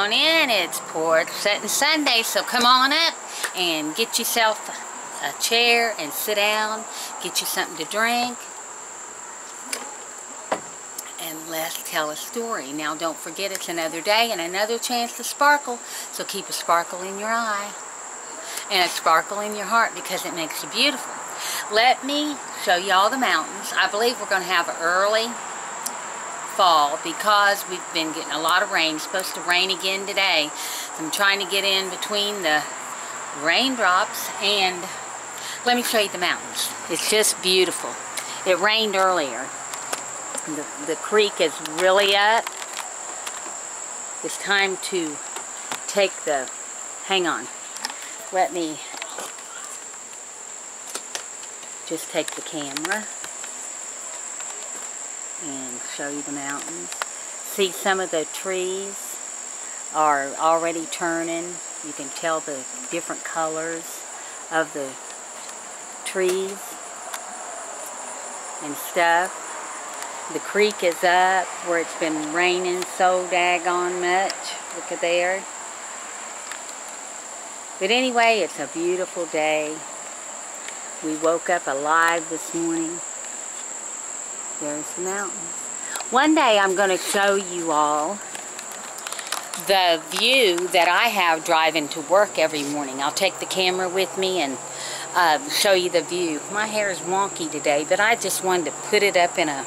on in. It's Porch Settin Sunday, so come on up and get yourself a chair and sit down. Get you something to drink. And let's tell a story. Now don't forget, it's another day and another chance to sparkle. So keep a sparkle in your eye and a sparkle in your heart, because it makes you beautiful. Let me show you all the mountains. I believe we're going to have an early fall because we've been getting a lot of rain. It's supposed to rain again today. I'm trying to get in between the raindrops, and let me show you the mountains. It's just beautiful. It rained earlier. The creek is really up. It's time to take the, hang on, let me just take the camera and show you the mountains. See, some of the trees are already turning. You can tell the different colors of the trees and stuff. The creek is up where it's been raining so daggone much. Look at there. But anyway, it's a beautiful day. We woke up alive this morning. There's the mountains. One day I'm going to show you all the view that I have driving to work every morning. I'll take the camera with me and show you the view. My hair is wonky today, but I just wanted to put it up in a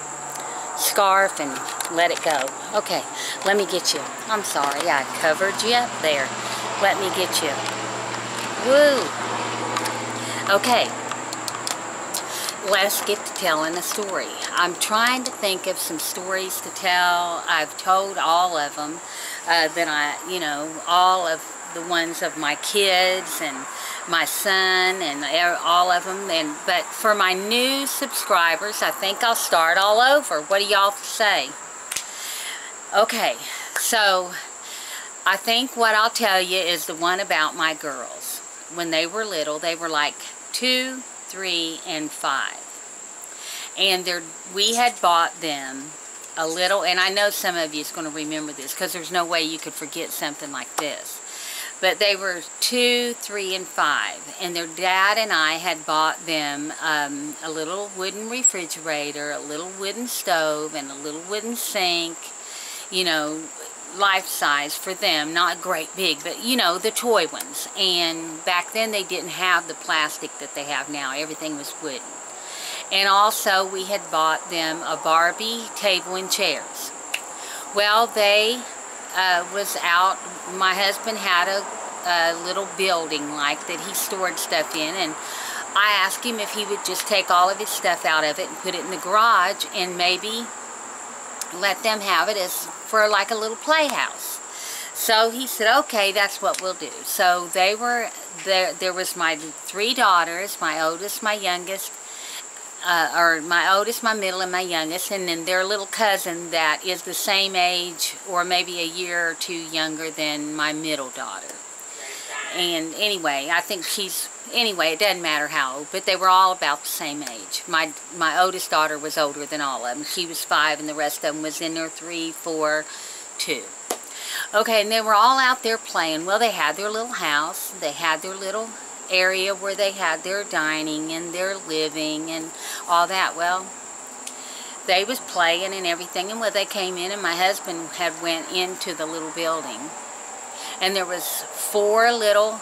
scarf and let it go. Okay, let me get you. I'm sorry, I covered you up there. Let me get you. Woo! Okay. Let's get to telling a story. I'm trying to think of some stories to tell. I've told all of them. All of the ones of my kids and my son and all of them. But for my new subscribers, I think I'll start all over. What do y'all say? Okay, so I think what I'll tell you is the one about my girls. When they were little, they were like 2, 3, and 5, and we had bought them a little, and I know some of you is going to remember this because there's no way you could forget something like this, but they were 2, 3, and 5, and their dad and I had bought them a little wooden refrigerator, a little wooden stove, and a little wooden sink, you know, life size for them, not great big, but you know, the toy ones. And back then they didn't have the plastic that they have now. Everything was wooden. And also we had bought them a Barbie table and chairs. Well, they was out, my husband had a little building like that he stored stuff in, and I asked him if he would just take all of his stuff out of it and put it in the garage and maybe let them have it as for like a little playhouse. So he said, okay, that's what we'll do. So they were there was my 3 daughters, my oldest, my youngest, my oldest, my middle, and my youngest, and then their little cousin that is the same age or maybe a year or 2 younger than my middle daughter. And anyway, I think anyway, it doesn't matter how old, but they were all about the same age. My oldest daughter was older than all of them. She was 5, and the rest of them was in their 3, 4, 2. Okay, and they were all out there playing. Well, they had their little house. They had their little area where they had their dining and their living and all that. Well, they was playing and everything, and when they came in, and my husband had went into the little building, and there was 4 little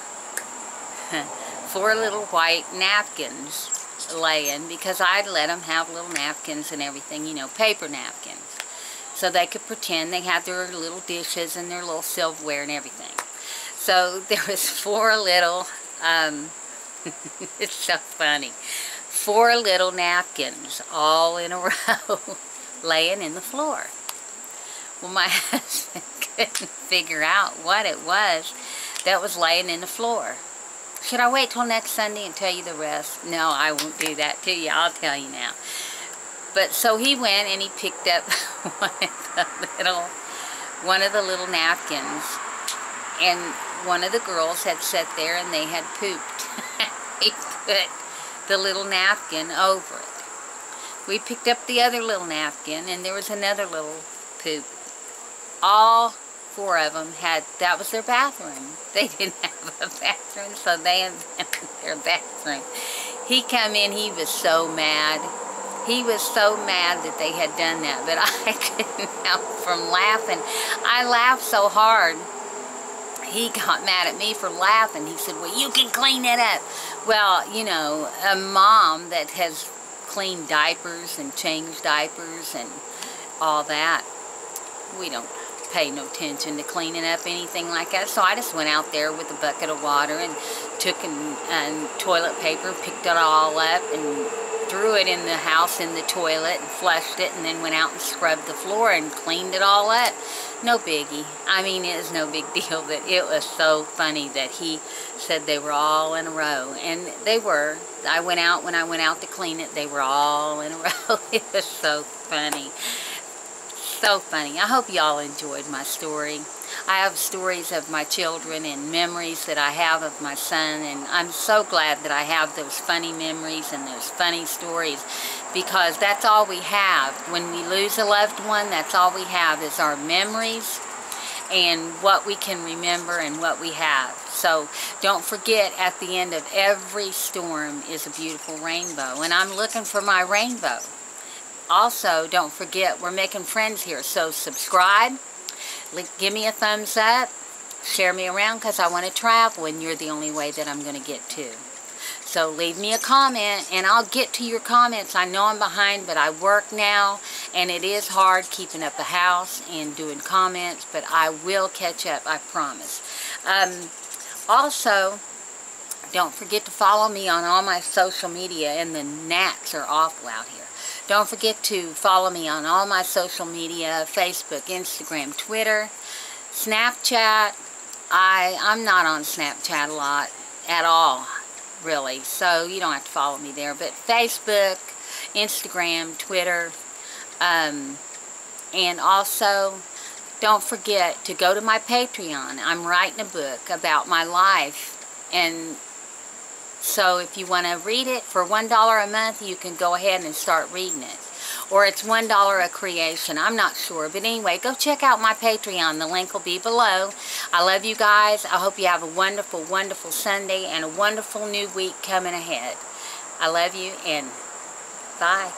white napkins laying, because I'd let them have little napkins and everything, you know, paper napkins, so they could pretend they had their little dishes and their little silverware and everything. So there was 4 little, it's so funny, 4 little napkins all in a row laying in the floor. Well, my husband couldn't figure out what it was that was laying in the floor. Should I wait till next Sunday and tell you the rest? No, I won't do that to you. I'll tell you now. But so he went and he picked up one of the little napkins, and one of the girls had sat there and they had pooped. He put the little napkin over it. We picked up the other little napkin, and there was another little poop. All 4 of them that was their bathroom. They didn't have a bathroom, so they invented their bathroom. He come in, he was so mad. He was so mad that they had done that, but I couldn't help from laughing. I laughed so hard. He got mad at me for laughing. He said, well, you can clean it up. Well, you know, a mom that has cleaned diapers and changed diapers and all that, we don't pay no attention to cleaning up anything like that. So I just went out there with a bucket of water and took and toilet paper, picked it all up and threw it in the house in the toilet and flushed it, and then went out and scrubbed the floor and cleaned it all up. No biggie. I mean, it is no big deal. That it was so funny that he said they were all in a row, and they were. When I went out to clean it, they were all in a row. It was so funny. So funny. I hope y'all enjoyed my story. I have stories of my children and memories that I have of my son, and I'm so glad that I have those funny memories and those funny stories, because that's all we have. When we lose a loved one, that's all we have is our memories and what we can remember and what we have. So don't forget, at the end of every storm is a beautiful rainbow, and I'm looking for my rainbow. Also, don't forget, we're making friends here, so subscribe, give me a thumbs up, share me around, because I want to travel, and you're the only way that I'm going to get to. So leave me a comment, and I'll get to your comments. I know I'm behind, but I work now, and it is hard keeping up the house and doing comments, but I will catch up, I promise. Also, don't forget to follow me on all my social media, and the gnats are awful out here. Don't forget to follow me on all my social media, Facebook, Instagram, Twitter, Snapchat. I'm not on Snapchat a lot at all, really, so you don't have to follow me there. But Facebook, Instagram, Twitter, and also don't forget to go to my Patreon. I'm writing a book about my life, and so if you want to read it for $1 a month, you can go ahead and start reading it. Or it's $1 a creation. I'm not sure. But anyway, go check out my Patreon. The link will be below. I love you guys. I hope you have a wonderful, wonderful Sunday and a wonderful new week coming ahead. I love you, and bye.